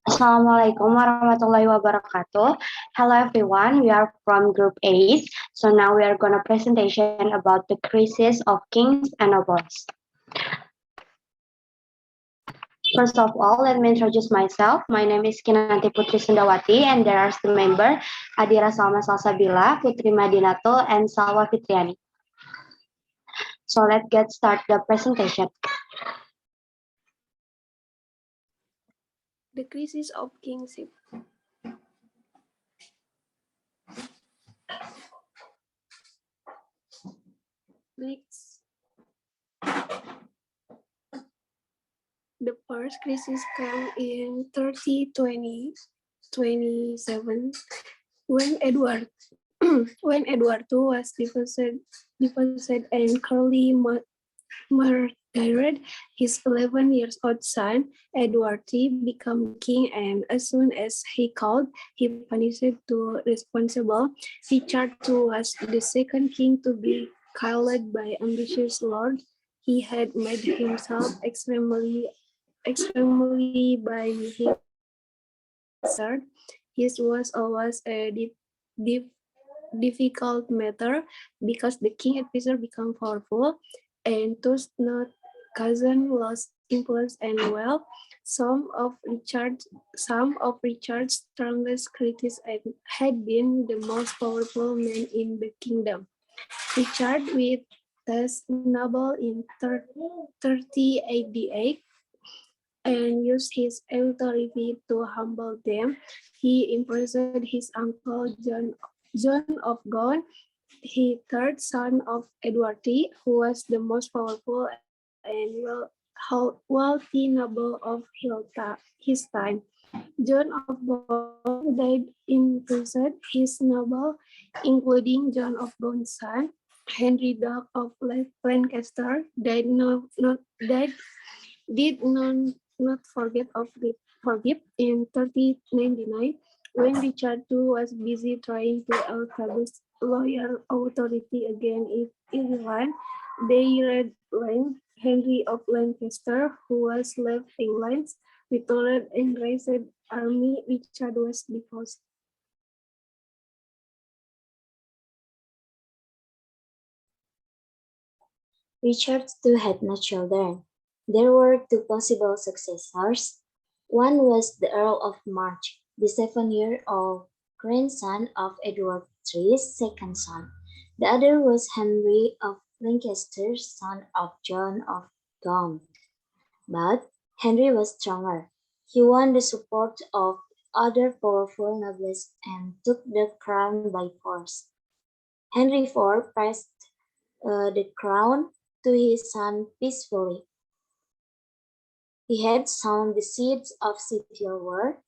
Assalamualaikum warahmatullahi wabarakatuh. Hello everyone, we are from Group 8. So now we are going to presentation about the crisis of kings and nobles. First of all, let me introduce myself. My name is Kinanti Putri Sundawati and there are the member Adira Salma Salsabila, Putri Madinatul, and Salwa Fitriani. So let's get start the presentation. The crisis of kingship. Next. The first crisis came in 3027 when Edward when Edward II was divorced and Curly murdered his 11 years old son. Edward III became king, and as soon as he could, he punished two responsible. Richard II was the second king to be killed by ambitious lord. He had made himself extremely by his sword. His was always a difficult matter because the king advisor became powerful and thus not cousin lost influence and wealth. Some of Richard's strongest critics had been the most powerful men in the kingdom. Richard with was noble in 3088 and used his authority to humble them. He imprisoned his uncle John of Gaunt, the third son of Edward III, who was the most powerful and wealthy noble of his time. John of Gaunt died in prison. His noble, including John of Gaunt's son, Henry Duke of Lancaster, did not forgive in 1399 when Richard II was busy trying to establish loyal authority again in Ireland. They read Henry of Lancaster, who was left England, returned and raised army. Richard was deposed. Richard II had no children. There were two possible successors. One was the Earl of March, the 7-year-old grandson of Edward III's second son. The other was Henry of Lancaster, son of John of Gaunt. But Henry was stronger. He won the support of other powerful nobles and took the crown by force. Henry IV passed the crown to his son peacefully. He had sown the seeds of civil war.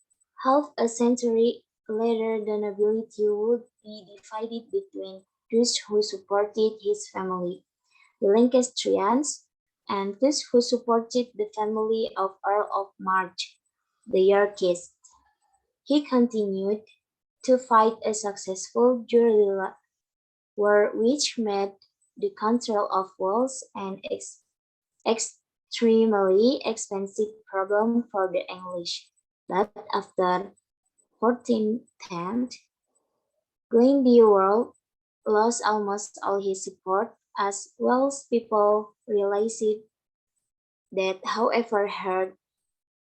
Half a century later, the nobility would be divided between those who supported his family, the Lancastrians, and those who supported the family of Earl of March, the Yorkists. He continued to fight a successful guerrilla war which made the control of walls an extremely expensive problem for the English. But after 1410, Glendenwold lost almost all his support as Welsh people realized that however hard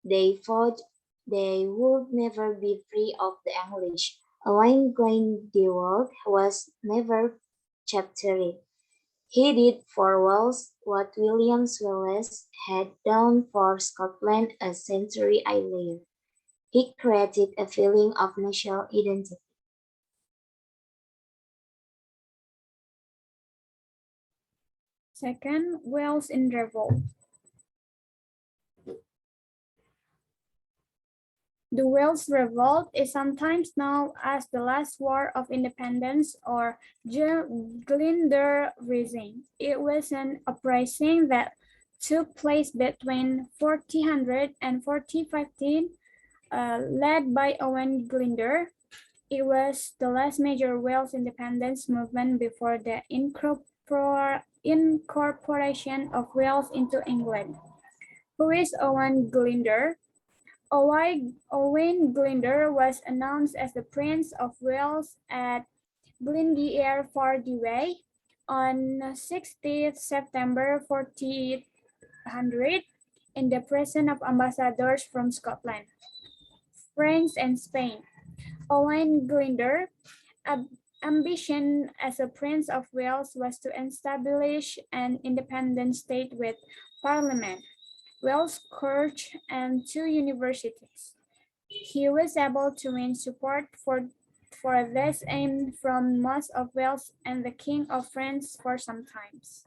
they fought, they would never be free of the English. Owain Glendenwold was never captured. He did for Wales what William Wallace had done for Scotland a century earlier. He created a feeling of national identity. Second, Wales in revolt. The Wales Revolt is sometimes known as the Last War of Independence or Glyndŵr Rising. It was an uprising that took place between 1400 and 1415, led by Owain Glyndŵr. It was the last major Wales independence movement before the incorporation of Wales into England. Who is Owain Glyndŵr? Owen Glyndwr was announced as the Prince of Wales at Glyndŵr Fordway on 16th September 1400 in the presence of ambassadors from Scotland, France, and Spain. Owen Glyndwr's ambition as a Prince of Wales was to establish an independent state with parliament, Wales Church, and 2 universities. He was able to win support for this aim from most of Wales and the King of France for some times.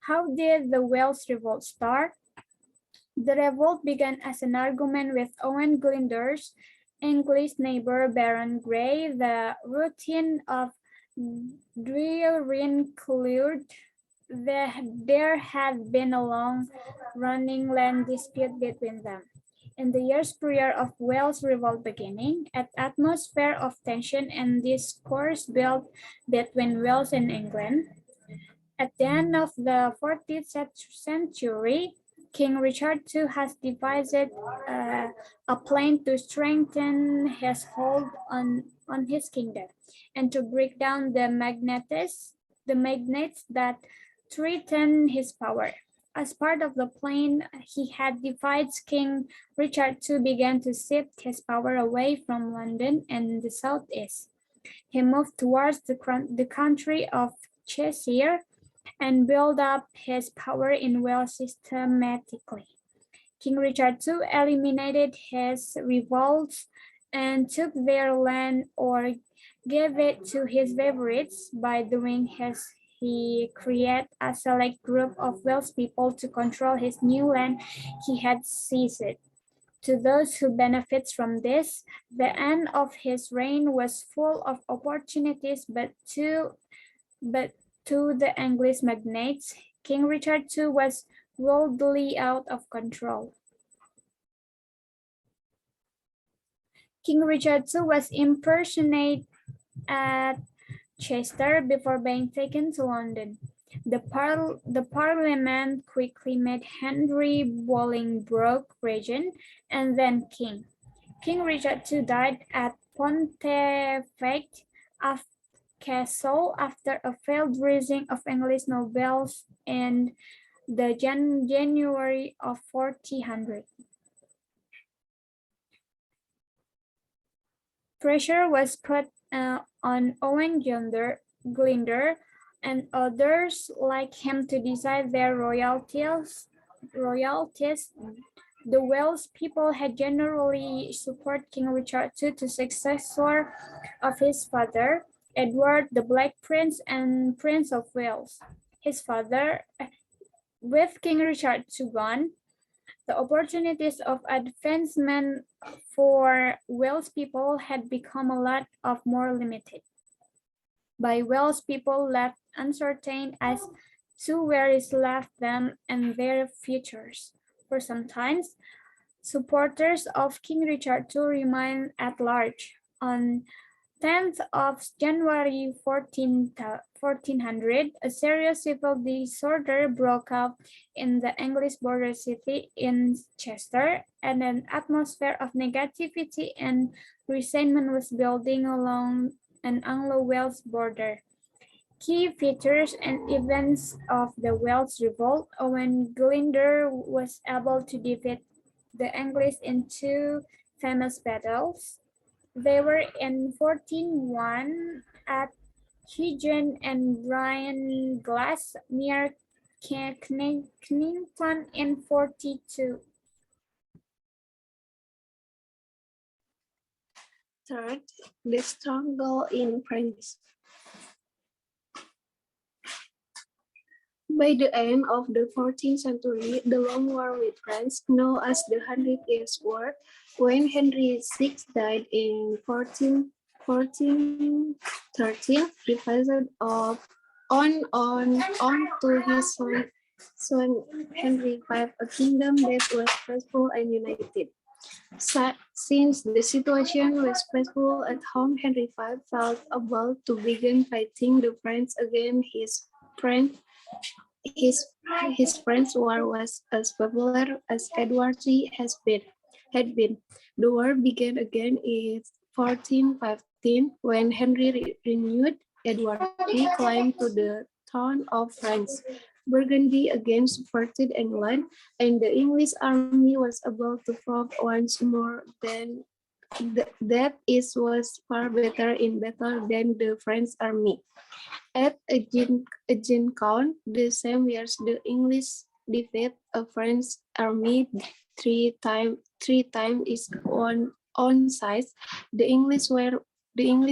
How did the Wales Revolt start? The revolt began as an argument with Owen Glyndwr's English neighbor Baron Grey. The routine of Drear included there had been a long-running land dispute between them. In the years prior of Wales Revolt beginning, an atmosphere of tension and discourse built between Wales and England. At the end of the 14th century, King Richard II has devised a plan to strengthen his hold on his kingdom and to break down the magnates that threaten his power. As part of the plan he had devised, King Richard II began to shift his power away from London and the southeast. He moved towards the country of Cheshire and built up his power in Wales systematically. King Richard II eliminated his revolts and took their land or gave it to his favorites. By doing his, he created a select group of Welsh people to control his new land he had seized. To those who benefit from this, the end of his reign was full of opportunities, but to the English magnates, King Richard II was worldly out of control. King Richard II was imprisoned at Chester before being taken to London. The Parliament quickly made Henry Bolingbroke regent and then king. King Richard II died at Pontefract Castle after a failed rising of English nobles in the January of 1400. Pressure was put on Owen Glyndwr and others like him to decide their royalties. The Welsh people had generally supported King Richard II, the successor of his father, Edward the Black Prince and Prince of Wales. His father, with King Richard II gone, the opportunities of advancement for Welsh people had become a lot more limited. By Welsh people left uncertain as to where is left them and their futures. For some time, supporters of King Richard II remained at large. On 10th of January 1400, a serious civil disorder broke out in the English border city in Chester, and an atmosphere of negativity and resentment was building along an Anglo-Welsh border. Key features and events of the Welsh Revolt: Owen Glyndwr was able to defeat the English in 2 famous battles. They were in 1401 at Huygens and Brian Glass near Kennington in 42. Third, the struggle in France. By the end of the 14th century, the long war with France, known as the Hundred Years' War, when Henry VI died in 1413, divided on to his son Henry V, a kingdom that was peaceful and united. Since the situation was peaceful at home, Henry V felt able to begin fighting the French against his friend His French war was as popular as Edward III had been. The war began again in 1415 when Henry renewed Edward III claim to the throne of France. Burgundy again subverted England, and the English army was able to prove once more that it was far better in battle than the French army. At Agincourt, the same year, the English defeated a French army three times its own size. The English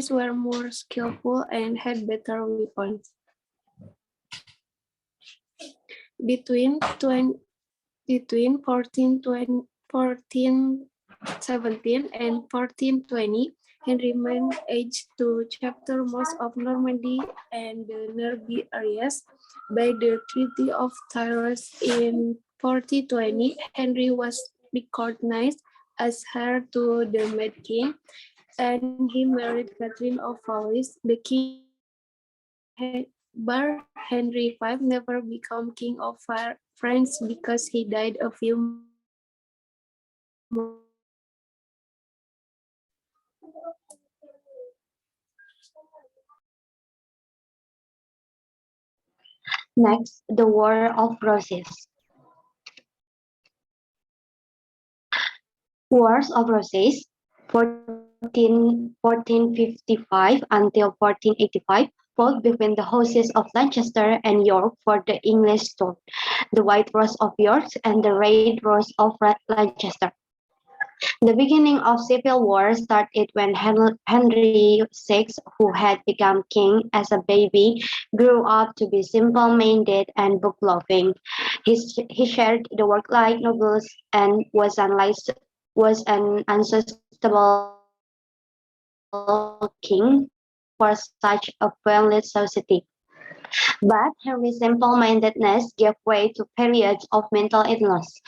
were more skillful and had better weapons. Between 1417 and 1420, Henry managed to capture most of Normandy and the nearby areas. By the Treaty of Tyros in 1420, Henry was recognized as heir to the Mad King, and he married Catherine of Valois. The king Bar Henry V never became king of France because he died a few months. Next, the War of Roses. Wars of Roses, 1455 until 1485, fought between the houses of Lancaster and York for the English throne, the White Rose of York and the Red Rose of Lancaster. The beginning of civil war started when Henry VI, who had become king as a baby, grew up to be simple-minded and book-loving. He shared the work like nobles and was an unsuitable king for such a friendly society. But Henry's simple-mindedness gave way to periods of mental illness.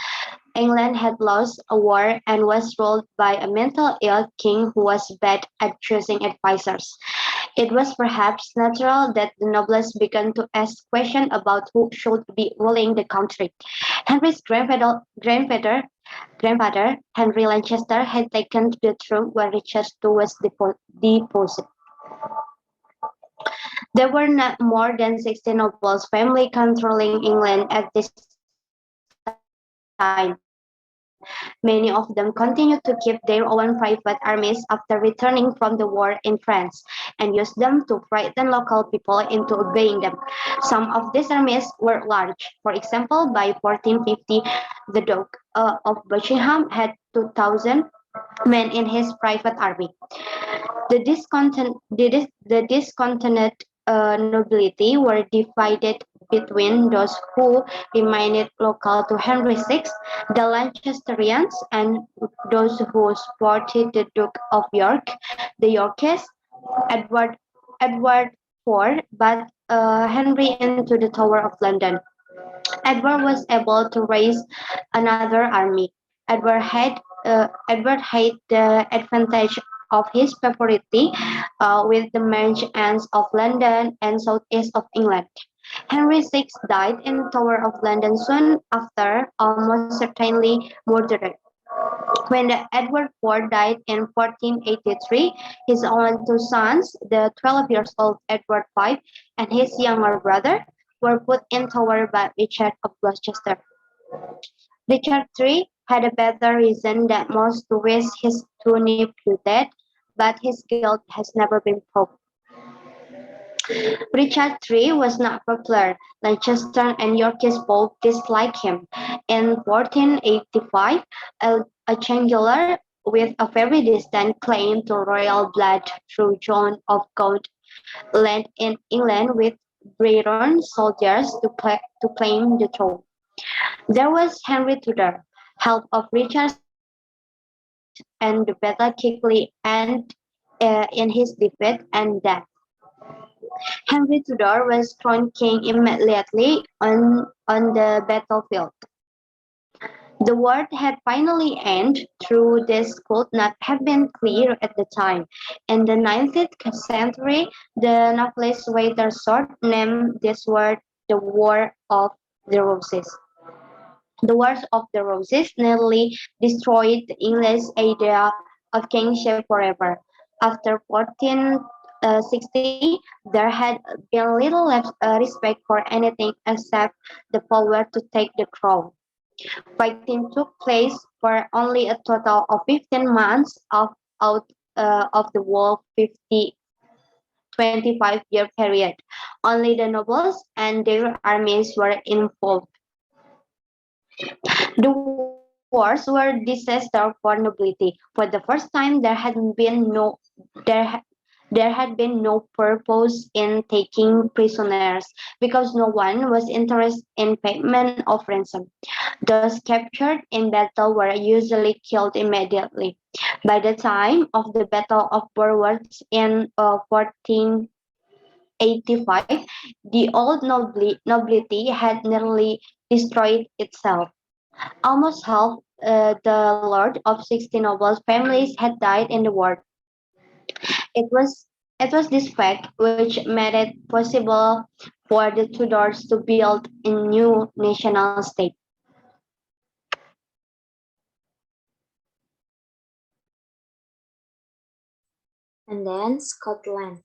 England had lost a war and was ruled by a mental ill king who was bad at choosing advisors. It was perhaps natural that the nobles began to ask questions about who should be ruling the country. Henry's grandfather, Henry Lancaster, had taken the throne when Richard II was deposed. There were not more than 60 nobles family controlling England at this time. Many of them continued to keep their own private armies after returning from the war in France and used them to frighten local people into obeying them. Some of these armies were large. For example, by 1450, the Duke of Buckingham had 2,000 men in his private army. The discontented nobility were divided between those who remained local to Henry VI, the Lancasterians, and those who supported the Duke of York, the Yorkists, Edward IV, but Henry into the Tower of London. Edward was able to raise another army. Edward had the advantage of his popularity with the merchants of London and southeast of England. Henry VI died in the Tower of London soon after, almost certainly murdered. When Edward IV died in 1483, his only two sons, the 12 years old Edward V and his younger brother, were put in Tower by Richard of Gloucester. Richard III had a better reason than most to wish his two nephews dead, but his guilt has never been proved. Richard III was not popular. Lancaster and Yorkists both disliked him. In 1485, a chancellor with a very distant claim to royal blood through John of Gaunt landed in England with Breton soldiers to claim the throne. There was Henry Tudor, half of Richard, and the battle quickly ended in his defeat and death. Henry Tudor was crowned king immediately on the battlefield. The war had finally ended, though this could not have been clear at the time. In the 19th century, the novelist Walter Scott named this war the War of the Roses. The Wars of the Roses nearly destroyed the English idea of kingship forever. After 1460, there had been little respect for anything except the power to take the crown. Fighting took place for only a total of 15 months out of the whole 25-year period. Only the nobles and their armies were involved. The wars were disaster for nobility. For the first time, there ha- there had been no purpose in taking prisoners because no one was interested in payment of ransom. Those captured in battle were usually killed immediately. By the time of the Battle of Bulwarks in 1485, the old nobility had nearly destroyed itself. Almost half the lord of 60 noble families had died in the war. It was it was this fact which made it possible for the Tudors to build a new national state. And then Scotland.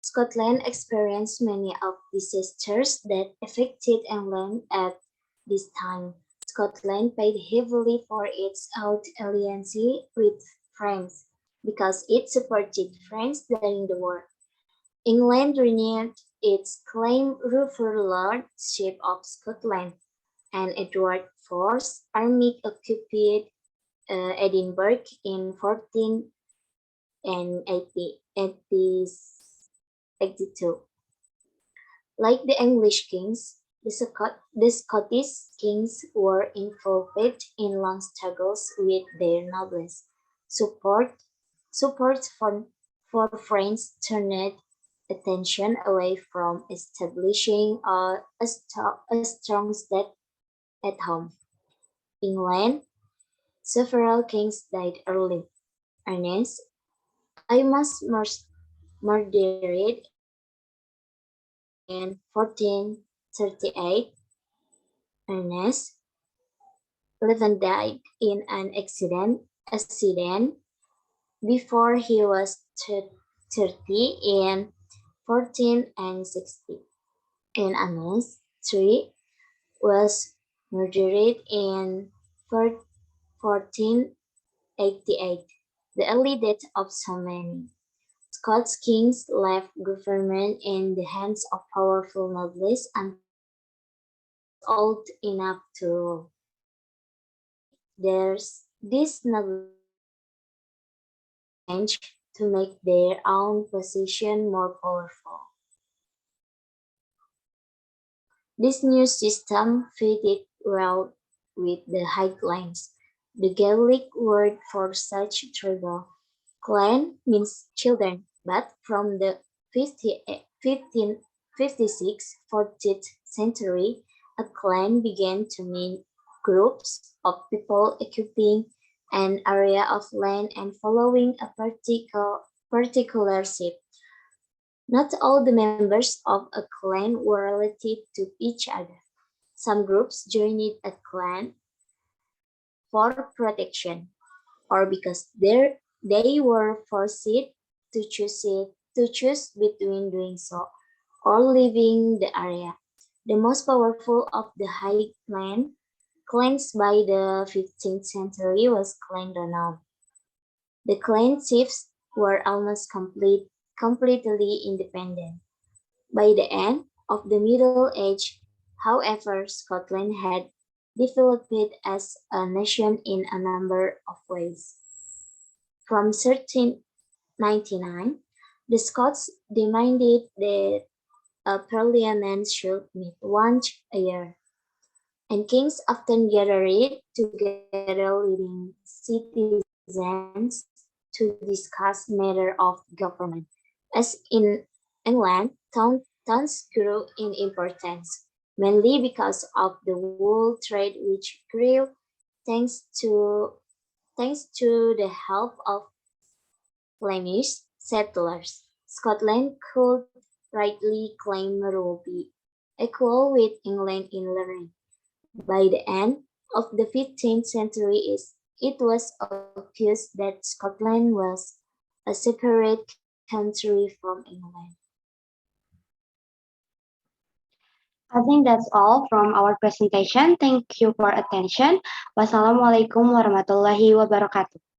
Scotland experienced many of disasters that affected England at this time. Scotland paid heavily for its alliance with France because it supported France during the war. England renewed its claim over lordship of Scotland, and Edward IV's army occupied Edinburgh in 1482. Like the English kings, the Scottish kings were involved in long struggles with their nobles. Support, support for France turned attention away from establishing a strong state at home. England, several kings died early. Ernest, I must murdered in 1438. Ernest Levin died in an accident before he was 30 in 1460. And Ernest III was murdered in 1488, the early death of so many. Scots kings left government in the hands of powerful nobles until they were old enough to rule. These nobles changed to make their own position more powerful. This new system fitted well with the Highlands, the Gaelic word for such tribe. Clan means children, but from the 14th century, a clan began to mean groups of people occupying an area of land and following a particular shape. Not all the members of a clan were related to each other. Some groups joined a clan for protection, or because they were forced to choose between doing so or leaving the area. The most powerful of the clans by the 15th century was Clan Donald. The clan chiefs were almost completely independent. By the end of the Middle Age, however, Scotland had developed as a nation in a number of ways. From 1399, the Scots demanded that a parliament should meet once a year, and kings often gathered together leading citizens to discuss matters of government. As in England, towns grew in importance, mainly because of the wool trade which grew thanks to the help of Flemish settlers. Scotland could rightly claim rule be equal with England in learning. By the end of the 15th century, it was obvious that Scotland was a separate country from England. I think that's all from our presentation. Thank you for attention. Wassalamualaikum warahmatullahi wabarakatuh.